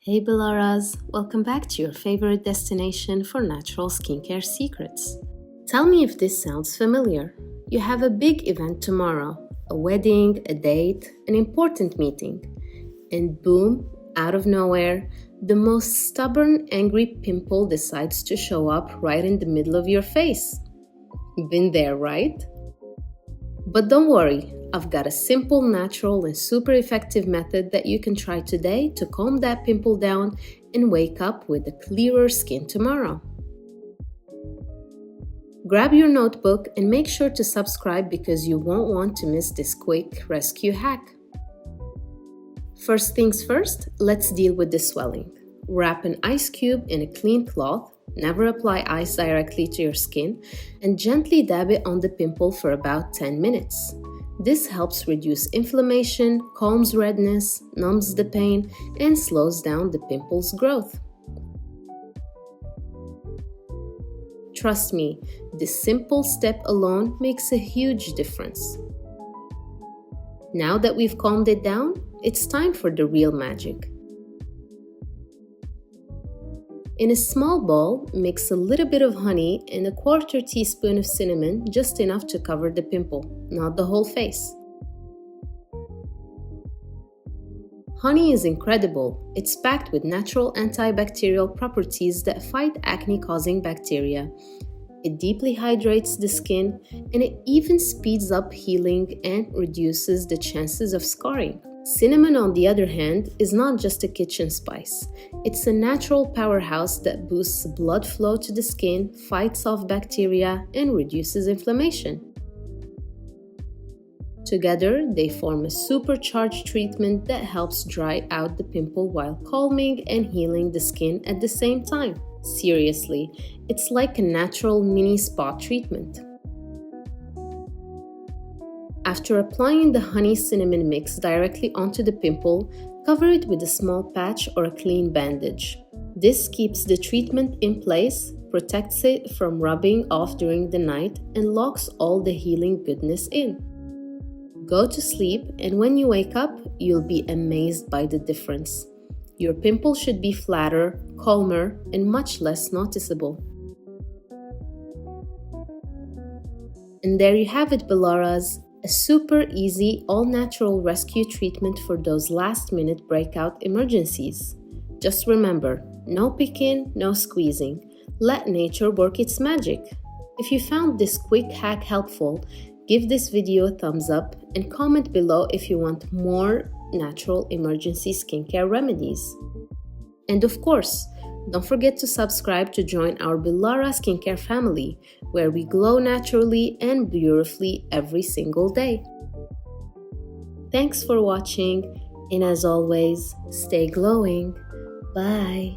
Hey Bellaras, welcome back to your favorite destination for natural skincare secrets. Tell me if this sounds familiar. You have a big event tomorrow, a wedding, a date, an important meeting. And boom, out of nowhere, the most stubborn, angry pimple decides to show up right in the middle of your face. Been there, right? But don't worry, I've got a simple, natural, and super effective method that you can try today to calm that pimple down and wake up with a clearer skin tomorrow. Grab your notebook and make sure to subscribe because you won't want to miss this quick rescue hack. First things first, let's deal with the swelling. Wrap an ice cube in a clean cloth, never apply ice directly to your skin, and gently dab it on the pimple for about 10 minutes. This helps reduce inflammation, calms redness, numbs the pain, and slows down the pimple's growth. Trust me, this simple step alone makes a huge difference. Now that we've calmed it down, it's time for the real magic. In a small bowl, mix a little bit of honey and a 1/4 teaspoon of cinnamon, just enough to cover the pimple, not the whole face. Honey is incredible. It's packed with natural antibacterial properties that fight acne-causing bacteria. It deeply hydrates the skin, and it even speeds up healing and reduces the chances of scarring. Cinnamon, on the other hand, is not just a kitchen spice. It's a natural powerhouse that boosts blood flow to the skin, fights off bacteria, and reduces inflammation. Together, they form a supercharged treatment that helps dry out the pimple while calming and healing the skin at the same time. Seriously, it's like a natural mini spa treatment. After applying the honey-cinnamon mix directly onto the pimple, cover it with a small patch or a clean bandage. This keeps the treatment in place, protects it from rubbing off during the night, and locks all the healing goodness in. Go to sleep, and when you wake up, you'll be amazed by the difference. Your pimple should be flatter, calmer, and much less noticeable. And there you have it, Bellaras. A super easy, all-natural rescue treatment for those last-minute breakout emergencies. Just remember, no picking, no squeezing. Let nature work its magic. If you found this quick hack helpful, give this video a thumbs up and comment below if you want more natural emergency skincare remedies. And of course, don't forget to subscribe to join our Bellara Skincare family, where we glow naturally and beautifully every single day. Thanks for watching, and as always, stay glowing. Bye!